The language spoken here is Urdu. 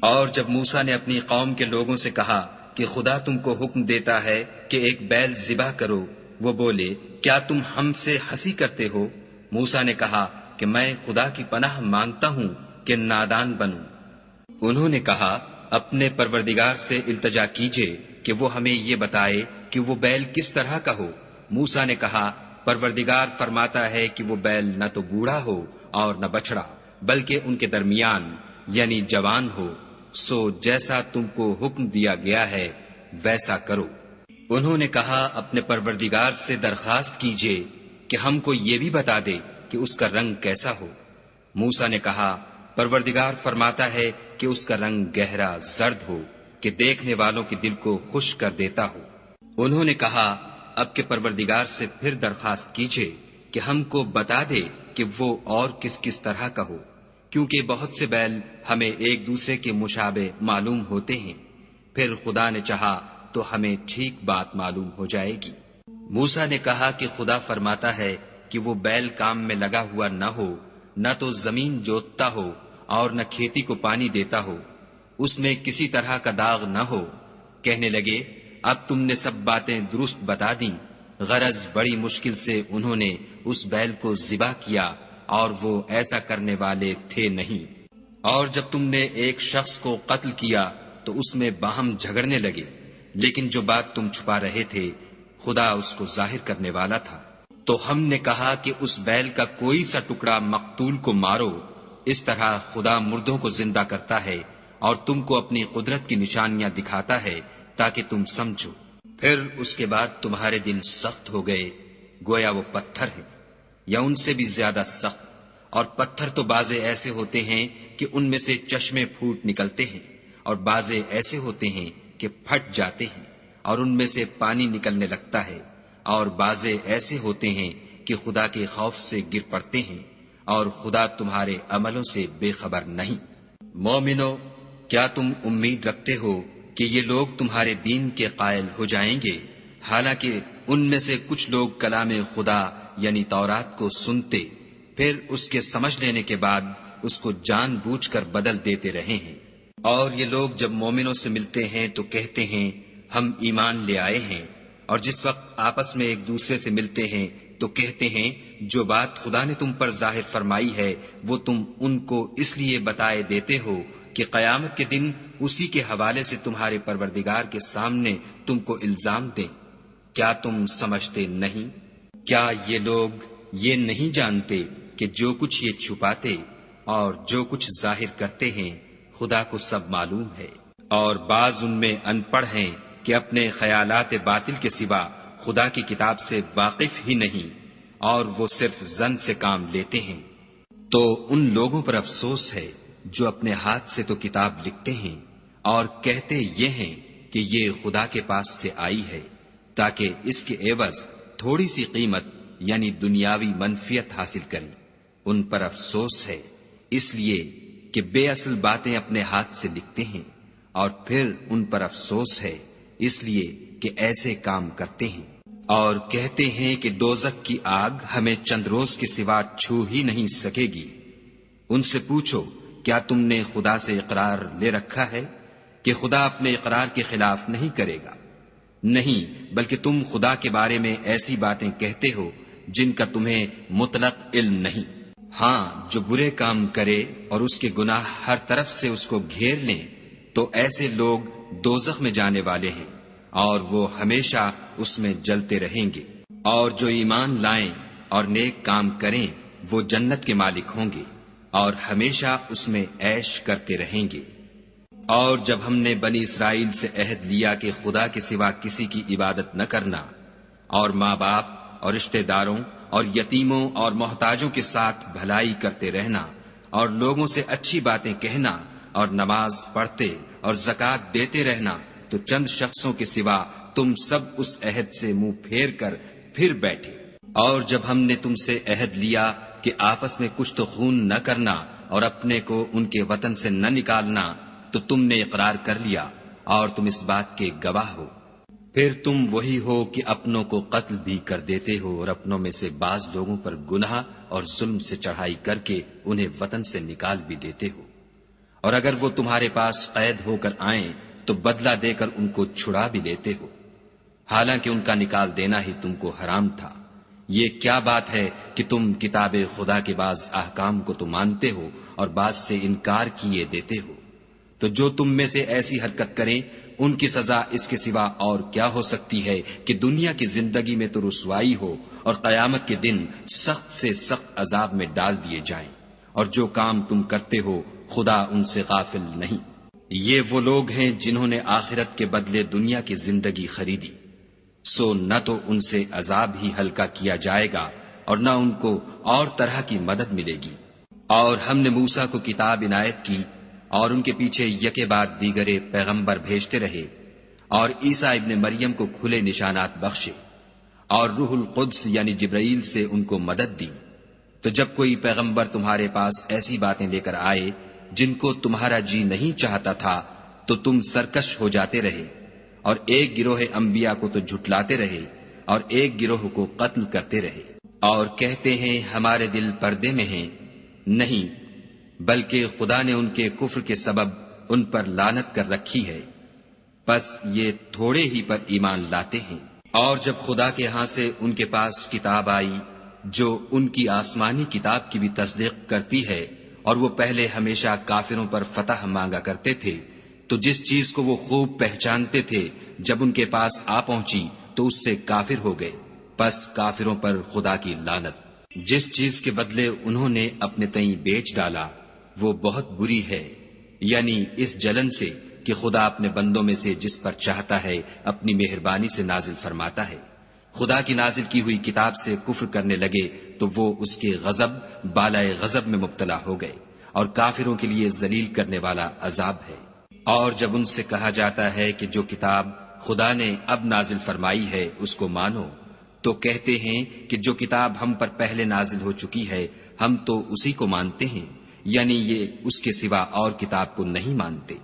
اور جب موسیٰ نے اپنی قوم کے لوگوں سے کہا کہ خدا تم کو حکم دیتا ہے کہ ایک بیل ذبح کرو، وہ بولے کیا تم ہم سے ہنسی کرتے ہو؟ موسیٰ نے کہا کہ میں خدا کی پناہ مانگتا ہوں کہ نادان بنوں۔ انہوں نے کہا اپنے پروردگار سے التجا کیجئے کہ وہ ہمیں یہ بتائے کہ وہ بیل کس طرح کا ہو۔ موسیٰ نے کہا پروردگار فرماتا ہے کہ وہ بیل نہ تو بوڑھا ہو اور نہ بچڑا، بلکہ ان کے درمیان یعنی جوان ہو، سو جیسا تم کو حکم دیا گیا ہے ویسا کرو۔ انہوں نے کہا اپنے پروردگار سے درخواست کیجئے کہ ہم کو یہ بھی بتا دے کہ اس کا رنگ کیسا ہو۔ موسیٰ نے کہا پروردگار فرماتا ہے کہ اس کا رنگ گہرا زرد ہو کہ دیکھنے والوں کے دل کو خوش کر دیتا ہو۔ انہوں نے کہا اب کے پروردگار سے پھر درخواست کیجئے کہ ہم کو بتا دے کہ وہ اور کس کس طرح کا ہو، کیونکہ بہت سے بیل ہمیں ایک دوسرے کے مشابہ معلوم ہوتے ہیں، پھر خدا نے چاہا تو ہمیں ٹھیک بات معلوم ہو جائے گی۔ موسیٰ نے کہا کہ خدا فرماتا ہے کہ وہ بیل کام میں لگا ہوا نہ ہو، نہ تو زمین جوتتا ہو اور نہ کھیتی کو پانی دیتا ہو، اس میں کسی طرح کا داغ نہ ہو۔ کہنے لگے اب تم نے سب باتیں درست بتا دیں۔ غرض بڑی مشکل سے انہوں نے اس بیل کو ذبح کیا اور وہ ایسا کرنے والے تھے نہیں۔ اور جب تم نے ایک شخص کو قتل کیا تو اس میں باہم جھگڑنے لگے، لیکن جو بات تم چھپا رہے تھے خدا اس کو ظاہر کرنے والا تھا۔ تو ہم نے کہا کہ اس بیل کا کوئی سا ٹکڑا مقتول کو مارو، اس طرح خدا مردوں کو زندہ کرتا ہے اور تم کو اپنی قدرت کی نشانیاں دکھاتا ہے تاکہ تم سمجھو۔ پھر اس کے بعد تمہارے دل سخت ہو گئے، گویا وہ پتھر ہے یا ان سے بھی زیادہ سخت، اور پتھر تو بازے ایسے ہوتے ہیں کہ ان میں سے چشمے پھوٹ نکلتے ہیں، اور بازے ایسے ہوتے ہیں کہ پھٹ جاتے ہیں اور ان میں سے پانی نکلنے لگتا ہے، اور بازے ایسے ہوتے ہیں کہ خدا کے خوف سے گر پڑتے ہیں، اور خدا تمہارے عملوں سے بے خبر نہیں۔ مومنو، کیا تم امید رکھتے ہو کہ یہ لوگ تمہارے دین کے قائل ہو جائیں گے، حالانکہ ان میں سے کچھ لوگ کلام خدا یعنی تورات کو سنتے پھر اس کے سمجھ لینے کے بعد اس کو جان بوجھ کر بدل دیتے رہے ہیں۔ اور یہ لوگ جب مومنوں سے ملتے ہیں تو کہتے ہیں ہم ایمان لے آئے ہیں، اور جس وقت آپس میں ایک دوسرے سے ملتے ہیں تو کہتے ہیں جو بات خدا نے تم پر ظاہر فرمائی ہے وہ تم ان کو اس لیے بتائے دیتے ہو کہ قیامت کے دن اسی کے حوالے سے تمہارے پروردگار کے سامنے تم کو الزام دیں۔ کیا تم سمجھتے نہیں؟ کیا یہ لوگ یہ نہیں جانتے کہ جو کچھ یہ چھپاتے اور جو کچھ ظاہر کرتے ہیں خدا کو سب معلوم ہے؟ اور بعض ان میں ان پڑھ ہیں کہ اپنے خیالات باطل کے سوا خدا کی کتاب سے واقف ہی نہیں، اور وہ صرف ظن سے کام لیتے ہیں۔ تو ان لوگوں پر افسوس ہے جو اپنے ہاتھ سے تو کتاب لکھتے ہیں اور کہتے یہ ہیں کہ یہ خدا کے پاس سے آئی ہے، تاکہ اس کے عوض تھوڑی سی قیمت یعنی دنیاوی منفیت حاصل کریں۔ ان پر افسوس ہے اس لیے کہ بے اصل باتیں اپنے ہاتھ سے لکھتے ہیں، اور پھر ان پر افسوس ہے اس لیے کہ ایسے کام کرتے ہیں، اور کہتے ہیں کہ دوزخ کی آگ ہمیں چند روز کے سوا چھو ہی نہیں سکے گی۔ ان سے پوچھو کیا تم نے خدا سے اقرار لے رکھا ہے کہ خدا اپنے اقرار کے خلاف نہیں کرے گا؟ نہیں، بلکہ تم خدا کے بارے میں ایسی باتیں کہتے ہو جن کا تمہیں مطلق علم نہیں۔ ہاں، جو برے کام کرے اور اس کے گناہ ہر طرف سے اس کو گھیر لیں تو ایسے لوگ دوزخ میں جانے والے ہیں، اور وہ ہمیشہ اس میں جلتے رہیں گے۔ اور جو ایمان لائیں اور نیک کام کریں وہ جنت کے مالک ہوں گے اور ہمیشہ اس میں عیش کرتے رہیں گے۔ اور جب ہم نے بنی اسرائیل سے عہد لیا کہ خدا کے سوا کسی کی عبادت نہ کرنا، اور ماں باپ اور رشتہ داروں اور یتیموں اور محتاجوں کے ساتھ بھلائی کرتے رہنا، اور لوگوں سے اچھی باتیں کہنا، اور نماز پڑھتے اور زکوٰۃ دیتے رہنا، تو چند شخصوں کے سوا تم سب اس عہد سے منہ پھیر کر پھر بیٹھے۔ اور جب ہم نے تم سے عہد لیا کہ آپس میں کچھ تو خون نہ کرنا اور اپنے کو ان کے وطن سے نہ نکالنا، تو تم نے اقرار کر لیا اور تم اس بات کے گواہ ہو۔ پھر تم وہی ہو کہ اپنوں کو قتل بھی کر دیتے ہو، اور اپنوں میں سے بعض لوگوں پر گناہ اور ظلم سے چڑھائی کر کے انہیں وطن سے نکال بھی دیتے ہو، اور اگر وہ تمہارے پاس قید ہو کر آئیں تو بدلہ دے کر ان کو چھڑا بھی لیتے ہو، حالانکہ ان کا نکال دینا ہی تم کو حرام تھا۔ یہ کیا بات ہے کہ تم کتاب خدا کے بعض احکام کو تو مانتے ہو اور بعض سے انکار کیے دیتے ہو؟ تو جو تم میں سے ایسی حرکت کریں ان کی سزا اس کے سوا اور کیا ہو سکتی ہے کہ دنیا کی زندگی میں تو رسوائی ہو اور قیامت کے دن سخت سے سخت عذاب میں ڈال دیے جائیں، اور جو کام تم کرتے ہو خدا ان سے غافل نہیں۔ یہ وہ لوگ ہیں جنہوں نے آخرت کے بدلے دنیا کی زندگی خریدی، سو نہ تو ان سے عذاب ہی ہلکا کیا جائے گا اور نہ ان کو اور طرح کی مدد ملے گی۔ اور ہم نے موسیٰ کو کتاب عنایت کی اور ان کے پیچھے یکے بعد دیگرے پیغمبر بھیجتے رہے، اور عیسیٰ ابن مریم کو کھلے نشانات بخشے، اور روح القدس یعنی جبرائیل سے ان کو مدد دی۔ تو جب کوئی پیغمبر تمہارے پاس ایسی باتیں لے کر آئے جن کو تمہارا جی نہیں چاہتا تھا تو تم سرکش ہو جاتے رہے، اور ایک گروہ انبیاء کو تو جھٹلاتے رہے اور ایک گروہ کو قتل کرتے رہے، اور کہتے ہیں ہمارے دل پردے میں ہیں، نہیں بلکہ خدا نے ان کے کفر کے سبب ان پر لعنت کر رکھی ہے، بس یہ تھوڑے ہی پر ایمان لاتے ہیں۔ اور جب خدا کے ہاں سے ان کے پاس کتاب آئی جو ان کی آسمانی کتاب کی بھی تصدیق کرتی ہے، اور وہ پہلے ہمیشہ کافروں پر فتح مانگا کرتے تھے، تو جس چیز کو وہ خوب پہچانتے تھے جب ان کے پاس آ پہنچی تو اس سے کافر ہو گئے، پس کافروں پر خدا کی لعنت۔ جس چیز کے بدلے انہوں نے اپنے تئیں بیچ ڈالا وہ بہت بری ہے، یعنی اس جلن سے کہ خدا اپنے بندوں میں سے جس پر چاہتا ہے اپنی مہربانی سے نازل فرماتا ہے۔ خدا کی نازل کی ہوئی کتاب سے کفر کرنے لگے تو وہ اس کے غضب بالائے غضب میں مبتلا ہو گئے، اور کافروں کے لیے ذلیل کرنے والا عذاب ہے۔ اور جب ان سے کہا جاتا ہے کہ جو کتاب خدا نے اب نازل فرمائی ہے اس کو مانو، تو کہتے ہیں کہ جو کتاب ہم پر پہلے نازل ہو چکی ہے ہم تو اسی کو مانتے ہیں، یعنی یہ اس کے سوا اور کتاب کو نہیں مانتے۔